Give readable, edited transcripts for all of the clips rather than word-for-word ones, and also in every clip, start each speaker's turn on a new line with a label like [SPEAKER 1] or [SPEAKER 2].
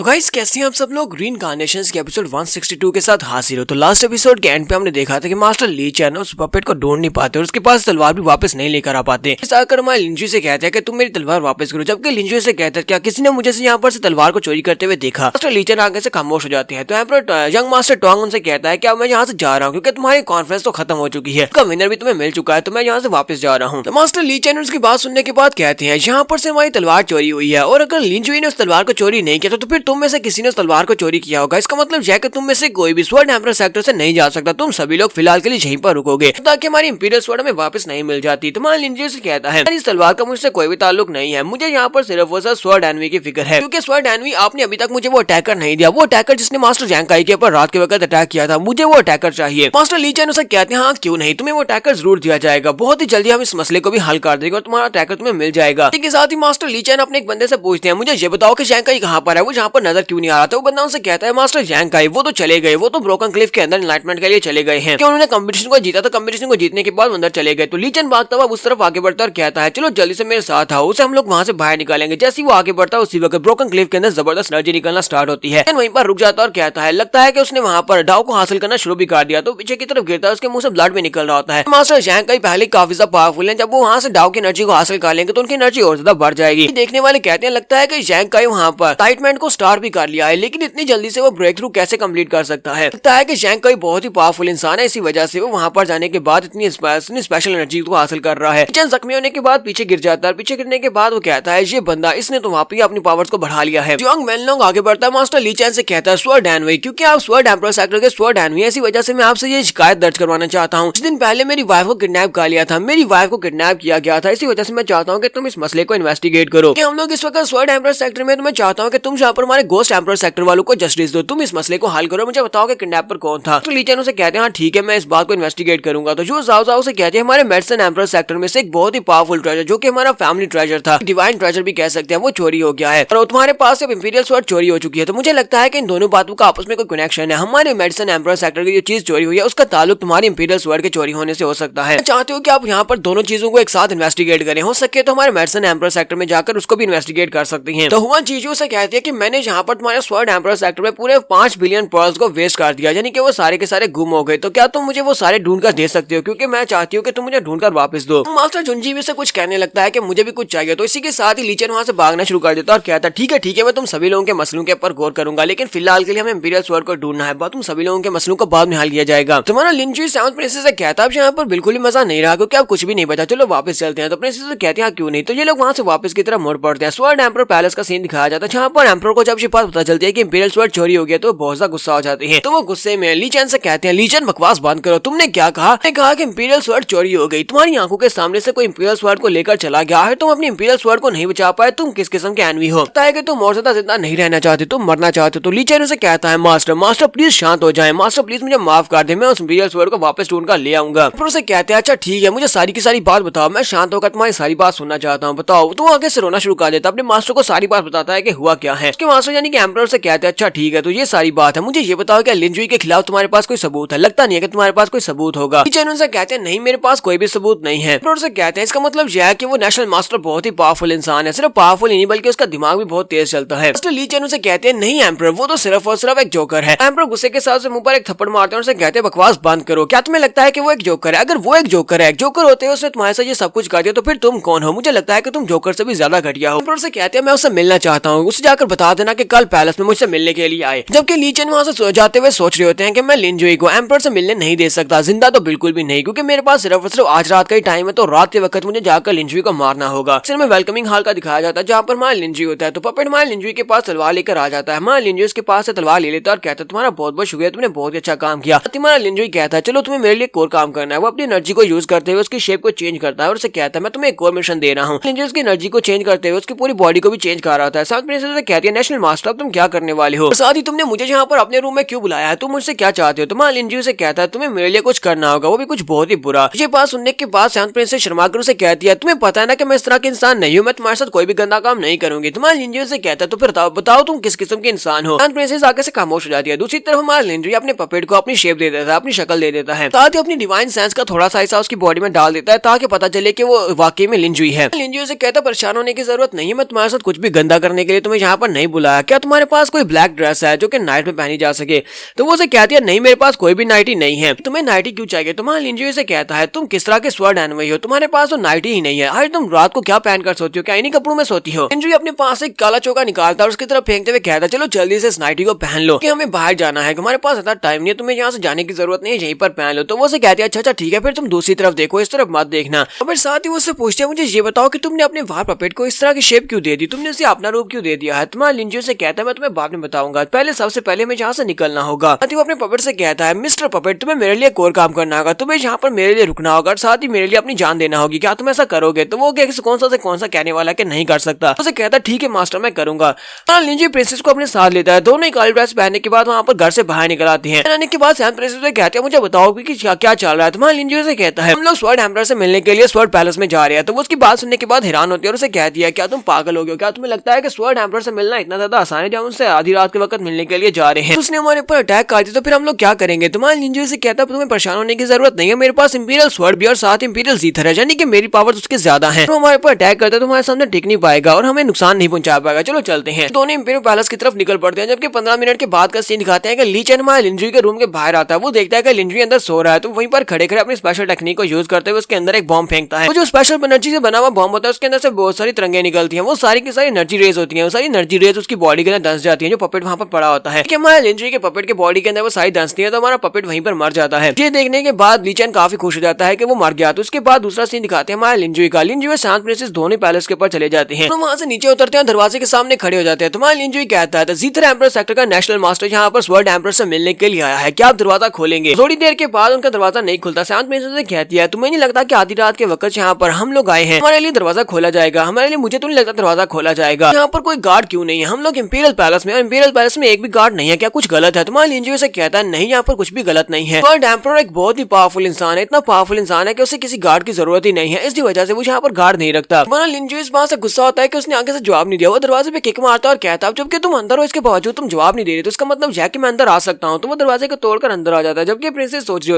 [SPEAKER 1] तो गाइस कैसे हैं आप सब लोग। रीइंकार्नेशंस के एपिसोड 162 के साथ हाजिर हो। तो लास्ट एपिसोड के एंड पे हमने देखा था कि मास्टर ली चैन उस पपेट को ढूंढ नहीं पाते और उसके पास तलवार भी वापस नहीं लेकर आ पाते। इस आकर हमारे लिंजू से कहते हैं कि तुम मेरी तलवार वापस करो, जबकि लिंजू से कहता है क्या किसी ने मुझे से यहाँ पर से तलवार को चोरी करते हुए देखा। मास्टर ली चैन आगे से खामोश हो जाते हैं। तो यहाँ पर यंग मास्टर टोंग उनसे कहता है क्या मैं यहाँ से जा रहा हूँ क्योंकि तुम्हारी कॉन्फ्रेंस तो खत्म हो चुकी है, उसका विनर भी तुम्हें मिल चुका है, तो मैं यहाँ से वापस जा रहा हूँ। तो मास्टर ली चैन उसकी बात सुनने के बाद कहते हैं यहाँ पर से हमारी तलवार चोरी हुई है और अगर लिंजू ने उस तलवार को चोरी नहीं किया तो फिर तुम में से किसी ने उस तलवार को चोरी किया होगा। इसका मतलब यह कि तुम में से कोई भी स्वॉर्ड एम्परर सेक्टर से नहीं जा सकता। तुम सभी लोग फिलहाल के लिए यहीं पर रुकोगे ताकि हमारी इंपीरियल स्वॉर्ड हमें वापस नहीं मिल जाती। तो लिंजू से कहता है इस तलवार का मुझसे कोई भी ताल्लुक नहीं है, मुझे यहाँ पर सिर्फ वो स्वॉर्ड एनवी की फिक्र है क्योंकि स्वॉर्ड एनवी आपने अभी तक मुझे वो अटैकर नहीं दिया, वो अटैकर जिसने मास्टर जैंकाई के ऊपर रात के वक्त अटैक किया था, मुझे वो अटैकर चाहिए। मास्टर ली चैन उसे कहते हैं हाँ क्यों नहीं, तुम्हें वो अटैकर जरूर दिया जाएगा, बहुत ही जल्दी हम इस मसले को भी हल कर देंगे और तुम्हारा अटैकर तुम्हें मिल जाएगा। इसके साथ ही मास्टर ली चैन अपने एक बंदे से पूछते हैं मुझे ये बताओ कि जैंकाई कहाँ पर है, वो जहाँ पर नजर क्यों नहीं आ रहा था। वो बंदा उनसे कहता है मास्टर जैंकाई वो तो चले गए, वो तो ब्रोकन क्लिफ के अंदर एनलाइटमेंट के लिए चले गए हैं, उन्होंने कंपटीशन को जीता, तो कंपटीशन को जीतने के बाद अंदर चले गए। तो ली चैन भागता हुआ उस तरफ आगे बढ़ता और कहता है चलो जल्दी से मेरे साथ आओ, उसे हम लोग वहां से बाहर निकालेंगे। जैसे ही वो आगे बढ़ता है उसी वक्त ब्रोकन क्लिफ के अंदर जबरदस्त एनर्जी निकलना स्टार्ट होती है। वहीं पर रुक जाता और कहता है लगता है कि उसने वहां पर डाव को हासिल करना शुरू भी कर दिया। तो पीछे की तरफ गिरता है, उसके मुंह से ब्लड भी निकल रहा होता है। मास्टर जैंकाई पहले काफी ज्यादा पावरफुल है, जब वो वहां से डाव की एनर्जी को हासिल कर लेंगे तो उनकी एनर्जी और ज्यादा बढ़ जाएगी। देखने वाले कहते हैं लगता है कि जैंकाई वहां पर टाइटमैन को स्टार भी कर लिया है, लेकिन इतनी जल्दी से वो ब्रेक थ्रू कैसे कंप्लीट कर सकता है। लगता है कि जैंकाई बहुत ही पावरफुल इंसान है, इसी वजह से वो वहां पर जाने के बाद इतनी स्पेशल एनर्जी को हासिल कर रहा है। चंद जख्मी होने के बाद पीछे गिर जाता है, पीछे गिरने के बाद वो कहता है ये बंदा इसने तो वहां पर अपनी पावर्स को बढ़ा लिया है। जोंग मेनलोंग आगे बढ़ता है, मास्टर ली चैन से कहता है स्वॉर्ड एनवी क्योंकि आप स्वॉर्ड एम्परर सेक्टर के स्वॉर्ड एनवी, इसी वजह से मैं आपसे ये शिकायत दर्ज करवाना चाहता हूँ। कुछ दिन पहले मेरी वाइफ को किडनैप कर लिया था, मेरी वाइफ को किडनैप किया गया था, इसी वजह से मैं चाहता हूँ कि तुम इस मसले को इन्वेस्टिगेट करो कि हम लोग इस वक्त स्वॉर्ड एम्परर सेक्टर में, तो मैं चाहता हूँ कि तुम यहाँ पर हमारे गोस्ट एम्परर सेक्टर वालों को जस्टिस दो, तुम इस मसले को हल करो, मुझे बताओ कि किडनैपर कौन था। तो ली चैन उसे कहते हैं हाँ ठीक है मैं इस बात को इन्वेस्टिगेट करूंगा। तो जो जाओ जाओ से कहते हैं हमारे मेडिसिन एम्परर सेक्टर में से एक बहुत ही पावरफुल ट्रेजर जो कि हमारा फैमिली ट्रेजर था, डिवाइन ट्रेजर भी कह सकते हैं, वो चोरी हो गया है और तुम्हारे पास से इंपीरियल स्वॉर्ड चोरी हो चुकी है। तो मुझे लगता है कि इन दोनों बातों का आपस में कोई कनेक्शन है, हमारे मेडिसिन एम्परर सेक्टर की जो चीज चोरी हुई है उसका ताल्लुक तुम्हारी इंपीरियल स्वॉर्ड के चोरी होने से हो सकता है। चाहते हो कि आप यहाँ पर दोनों चीजों को एक साथ इन्वेस्टिगेट करें, हो सके तो हमारे मेडिसिन एम्परर सेक्टर में जाकर उसको भी इन्वेस्टिगेट कर सकती हैं। तो हुआ चीजों से कहती है कि मैंने यहाँ पर तुम्हारे स्वॉर्ड एम्परर सेक्टर में पूरे 5 बिलियन पर्ल्स को वेस्ट कर दिया, यानी कि वो सारे के सारे गुम हो गए, तो क्या तुम मुझे वो सारे ढूंढ कर दे सकते हो क्योंकि मैं चाहती हूँ कि तुम मुझे ढूंढ कर वापस दो। मास्टर जुंजी भी से कुछ कहने लगता है कि मुझे भी कुछ चाहिए। तो इसी के साथ ही ली चैन वहां से भागना शुरू कर देता और कहता ठीक है मैं तुम सभी लोगों के मसलों के ऊपर गौर करूंगा, लेकिन फिलहाल के लिए हमें इंपीरियल स्वॉर्ड को ढूंढना है, तुम सभी लोगों के मसलों को बाद में हल किया जाएगा। तुम्हारा लिंजू सेवंथ प्रिंसेस से कहता है यहाँ पर बिल्कुल ही मजा नहीं रहा क्योंकि अब कुछ भी नहीं बचा, चलो वापस चलते हैं। तो प्रिंसेस से कहते हैं क्यों नहीं। तो ये लोग वहां से वापस की तरफ मुड़ पड़ते हैं। स्वॉर्ड एम्परर पैलेस का सीन दिखाया जाता है जहाँ पर एम्परर को जब ये बात पता चलती है कि इंपीरियल स्वॉर्ड चोरी हो गया तो बहुत ज्यादा गुस्सा हो जाते हैं। तो वो गुस्से में ली चैन से कहते हैं ली चैन बकवास बंद करो, तुमने क्या कहा? कहा कि इंपीरियल स्वॉर्ड चोरी हो गई, तुम्हारी आंखों के सामने से कोई इंपीरियल स्वॉर्ड को लेकर चला गया है, तुम अपनी इंपीरियल स्वॉर्ड को नहीं बचा पाए, तुम किस किस्म के एनवी हो? लगता है कि तुम और ज्यादा जिंदा नहीं रहना चाहते, तुम मरना चाहते। तो ली चैन उसे कहता है मास्टर प्लीज शांत हो जाए, मास्टर प्लीज मुझे माफ कर दे, मैं उस इंपीरियल स्वॉर्ड को वापस ढूंढ कर ले आऊंगा। फिर उसे कहते हैं अच्छा ठीक है मुझे सारी की सारी बात बताओ, मैं शांत होकर तुम्हारी सारी बात सुनना चाहता हूँ, बताओ। तो आगे से रोना शुरू कर देता, अपने मास्टर को सारी बात बताता है कि हुआ क्या है। उसके मास्टर यानी कि एम्परर से कहते हैं अच्छा ठीक है तो ये सारी बात है, मुझे ये बताओ कि लिंजुई के खिलाफ तुम्हारे पास कोई सबूत है? लगता नहीं है कि तुम्हारे पास कोई सबूत होगा। ली चैन उनसे कहते हैं नहीं मेरे पास कोई भी सबूत नहीं है। एम्परर से कहते हैं इसका मतलब यह है कि वो नेशनल मास्टर बहुत ही पावरफुल इंसान है, सिर्फ पावरफुल ही नहीं बल्कि उसका दिमाग भी बहुत तेज चलता है। ली चैन उसे कहते हैं नहीं एम्परर वो तो सिर्फ और सिर्फ एक जोकर है। एम्परर गुस्से के साथ मुंह पर एक थप्पड़ मारते हैं और उसे कहते हैं बकवास बंद करो, क्या तुम्हें लगता है कि वो एक जोकर है? अगर वो एक जोकर है, एक जोकर होते हैं उसने तुम्हारे साथ ये सब कुछ कर दिया तो फिर तुम कौन हो? मुझे लगता है कि तुम जोकर से भी ज्यादा घटिया हो। एम्परर से कहते हैं मैं उससे मिलना चाहता हूँ, उसे जाकर बता देना कि कल पैलेस में मुझसे मिलने के लिए आए। जबकि ली चैन वहां से जाते हुए सोच रहे होते हैं कि मैं लिंजुई को एम्परर से मिलने नहीं दे सकता, जिंदा तो बिल्कुल भी नहीं, क्योंकि मेरे पास सिर्फ और सिर्फ आज रात का ही टाइम है, तो रात के वक्त मुझे जाकर लिंजुई को मारना होगा। सिर्फ में वेलकमिंग हॉल का दिखाया जाता है जहाँ पर हमारा लिंजुई होता है। तो पपेट हमारे लिंजुई के पास तलवार लेकर आ जाता है, हमारा लिंजुई उसके पास से तलवार ले लेता है और कहता है तुम्हारा बहुत बहुत शुक्रिया, तुमने बहुत अच्छा काम किया। तुम्हारा लिंजुई कहता है चलो तुम्हें मेरे लिए एक और काम करना है। वो अपनी एनर्जी को यूज करते हुए उसकी शेप को चेंज करता है और उसे कहता है मैं तुम्हें एक और मिशन दे रहा हूँ। लिंजुई उसकी एनर्जी को चेंज करते हुए उसकी पूरी बॉडी को भी चेंज कर रहा था। साथ में उसे कहती है नेशनल मास्टर अब तुम क्या करने वाले हो? साथ ही तुमने मुझे यहाँ पर अपने रूम में क्यों बुलाया है? तुम मुझसे क्या चाहते हो? तुम्हारा लिंजुई से कहता है तुम्हें मेरे लिए कुछ करना होगा, वो भी कुछ बहुत ही बुरा। ये बात सुनने के बाद सेवंथ प्रिंसेस शर्माकर उसे कहती है तुम्हें पता है ना कि मैं इस तरह के इंसान नहीं हूँ, मैं तुम्हारे साथ कोई भी गंदा काम नहीं करूंगी। तुम्हारा लिंजुई से कहता है तो फिर बताओ तुम किस किस्म के इंसान हो? सेवंथ प्रिंसेस आगे से खामोश हो जाती है। दूसरी तरफ हमारा लिंजुई अपने पपेट को अपनी शेप दे देता है, अपनी शक्ल दे देता है, साथ ही अपनी डिवाइन सेंस का थोड़ा सा हिस्सा उसकी बॉडी में डाल देता है ताकि पता चले कि वो वाकई में लिंजुई है। लिंजुई से कहता है परेशान होने की जरूरत नहीं है, मैं तुम्हारे साथ कुछ भी गंदा करने के लिए तुम्हें यहाँ पर नहीं बुलाया, पूछता है क्या तुम्हारे पास कोई ब्लैक ड्रेस है जो कि नाइट में पहनी जा सके। तो वो उसे कहती है नहीं मेरे पास कोई भी नाइटी नहीं है। तुम्हें नाइटी क्यों चाहिए। तुम्हारा लिंजी से कहता है तुम किस तरह के स्वर्ड एनवई हो, तुम्हारे पास तो नाइटी ही नहीं है। अरे तुम रात को क्या पहनकर सोती हो, क्या इन्हीं कपड़ों में सोती हो। लिंजी अपने पास एक काला चौका निकालता है और उसकी तरफ फेंकते हुए कहता है चलो जल्दी से इस नाइटी को पहन लो कि हमें बाहर जाना है, हमारे पास इतना टाइम नहीं है, तुम्हें यहाँ से जाने की जरूरत नहीं है, यहीं पर पहन लो। तो वो उसे कहती है अच्छा ठीक है फिर तुम दूसरी तरफ देखो, इस तरफ मत देखना। और फिर साथ ही वो उससे पूछते हैं मुझे ये बताओ कि तुमने अपने वार पपेट को इस तरह की शेप क्यों दे दी, तुमने उसे अपना रूप क्यों दे दिया है। तुम्हारा लिंजी से कहता है मैं तुम्हें बाद में बताऊंगा, पहले सबसे पहले हमें यहाँ से निकलना होगा। वो अपने पपेट से कहता है मिस्टर पपेट तुम्हें मेरे लिए एक और काम करना होगा, तुम्हें यहाँ पर मेरे लिए रुकना होगा और साथ ही मेरे लिए अपनी जान देना होगी, क्या तुम ऐसा करोगे। तो वो कौन सा कहने वाला कि नहीं कर सकता। उसे कहता है ठीक है मास्टर मैं करूंगा। लिंजी प्रिंसेस को अपने साथ लेता है, दोनों ही काली ड्रेस पहनने के बाद वहाँ पर घर से बाहर निकल आते हैं। आने के बाद सैम प्रिंसेस से कहते हैं मुझे बताओ कि क्या चल रहा है। तुम्हारा लिंजी से कहता है हम लोग स्वर्ड एम्परर से मिलने के लिए स्वर्ड पैलेस में जा रहे हैं। तो वो उसकी बात सुनने के बाद हैरान होती है और उसे कहती है क्या तुम पागल हो गए हो, क्या तुम्हें लगता है कि स्वर्ड एम्परर से मिलना इतना ज्यादा आसान है जब उनसे आधी रात के वक्त मिलने के लिए जा रहे हैं। उसने हमारे ऊपर अटैक कर दिया तो फिर हम लोग क्या करेंगे। तुम्हारा लिंजी से कहता है तुम्हें परेशान होने की जरूरत नहीं है, मेरे पास इंपीरियल स्वर्ड भी और साथ इंपीरियल जीथर है, यानी कि मेरी पावर उसके ज्यादा है। तो हमारे ऊपर अटैक करता है तो हमारे सामने टिक नहीं पाएगा और हमें नुकसान नहीं पहुंचा पाएगा। चलो चलते हैं। दोनों इंपीरियल पैलेस की तरफ निकल पड़ते हैं। जबकि 15 मिनट के बाद का सीन दिखाते हैं कि ली चेन हमारे लिंजी के रूम के बाहर आता है। वो देखता है कि लिंजी अंदर सो रहा है तो वहीं पर खड़े खड़े अपनी स्पेशल टेक्निक को यूज करते हुए उसके अंदर एक बॉम्ब फेंकता है। वो जो स्पेशल एनर्जी से बना हुआ बॉम्ब होता है उसके अंदर से बहुत सारी तरंगे निकलती हैं, वो सारी की सारी एनर्जी रेज होती हैं। वो सारी एनर्जी रेज उसकी बॉडी के अंदर धंस जाती है जो पपेट वहां पर पड़ा होता है। हमारे लिंजी के पपेट के बॉडी के अंदर वो सारी धंसती है तो हमारा पपेट वहीं पर मर जाता है। ये देखने के बाद ली चेन काफी खुश हो जाता है कि वो मर गया। तो उसके बाद दूसरा सीन दिखाते हैं हमारे लिंजी का। लिंजी व शांत प्रिंसेस दोनों पैलेस के ऊपर चले जाते हैं तो वहां से नीचे उतरते हैं, दरवाजे के सामने खड़े हो जाते हैं। तुम्हारा लिंजी कहता है जीथर एम्परर सेक्टर का नेशनल मास्टर यहाँ पर स्वर्ड एम्परर से मिलने के लिए आया है, क्या आप दरवाजा खोलेंगे। थोड़ी देर के बाद उनका दरवाजा नहीं खुलता। शांत प्रिंसेस से कहती है तुम्हें नहीं लगता कि आधी रात के वक्त यहाँ पर हम लोग आए हैं, हमारे लिए दरवाजा खोला जाएगा। हमारे लिए मुझे तो नहीं लगता दरवाजा खोला जाएगा, यहाँ पर कोई गार्ड क्यों नहीं है, हम लोग इंपीरियल पैलेस में और इंपीरियल पैलेस में एक भी गार्ड नहीं है, क्या कुछ गलत है। तुम्हारा लिंजी से कहता है नहीं यहाँ पर कुछ भी गलत नहीं है। स्वर्ड एम्परर एक बहुत ही पावरफुल इंसान है, इतना पावरफुल इंसान है कि उसे किसी गार्ड की जरूरत ही नहीं है, इसी वजह से वो यहाँ पर गार्ड नहीं रखता। तुम्हारा लिंजी इस बात से गुस्सा होता है कि उसने आगे से जवाब नहीं दिया। वो दरवाजे पे किक मारता है और कहता है जबकि तुम अंदर हो इसके बावजूद तुम जवाब नहीं दे रहे तो इसका मतलब है कि मैं अंदर आ सकता हूँ। तो वो दरवाजे को तोड़कर अंदर आ जाता है। जबकि प्रिंसेस सोच रही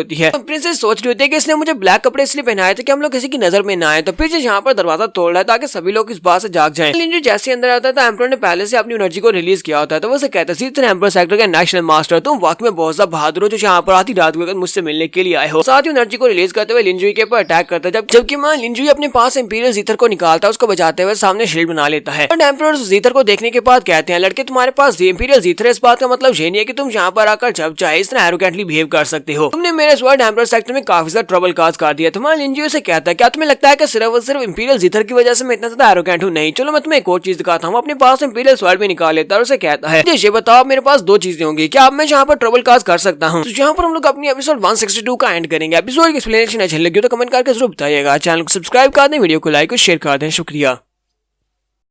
[SPEAKER 1] होती है कि इसने मुझे ब्लैक कपड़े इसलिए पहनाए थे कि हम लोग किसी की नजर में ना आए। तो फिर यहाँ पर दरवाजा तोड़ रहा है ताकि सभी लोग इस बात से जाग जाएं। लिंजी जैसे अंदर आता है तो एम्परर ने पहले से अपनी एनर्जी को रिलीज किया होता है। तो वो उसे कहता है जीथर एम्परर सेक्टर का नेशनल मास्टर तुम वाकई में बहुत ज्यादा बहादुर हो जो यहाँ पर आधी रात को मुझसे मिलने के लिए आए हो। साथ ही एनर्जी को रिलीज करते हुए लिंजी के ऊपर अटैक करता है। जबकि मां लिंजी अपने पास इंपीरियल जीथर को निकालता है, उसको बचाते हुए सामने शील्ड बना लेता है। और एम्परर जीथर को देखने के बाद कहते हैं लड़के तुम्हारे पास इंपीरियल जीथर है, इस बात का मतलब ये नहीं है कि तुम यहाँ पर आकर जब चाहे इस तरह एरोगेंटली बिहेव कर सकते हो। तुमने मेरे स्वर्ड एम्परर सेक्टर में काफी ज्यादा ट्रबल काज कर दिया। तुम्हारा लिंजी से कहता है क्या तुम्हें लगता है कि सिर्फ और सिर्फ इंपीरियल जीथर की वजह से मैं इतना ज्यादा एरोगेंट हूँ। नहीं चलो मैं तुम्हें एक और चीज दिखाता हूँ। अपने पास इंपीरियल स्वर्ड भी निकाल लेता है और उसे कहता है ये बताओ मेरे पास दो चीजें होंगी, क्या अब मैं यहाँ पर ट्रबल काज कर सकता हूँ। तो यहाँ पर हम लोग अपनी एपिसोड 162 का एंड करेंगे। एपिसोड की एक्सप्लेनेशन अच्छी लगी तो कमेंट करके जरूर बताइएगा। चैनल को सब्सक्राइब कर दें, वीडियो को लाइक और शेयर कर दें। शुक्रिया।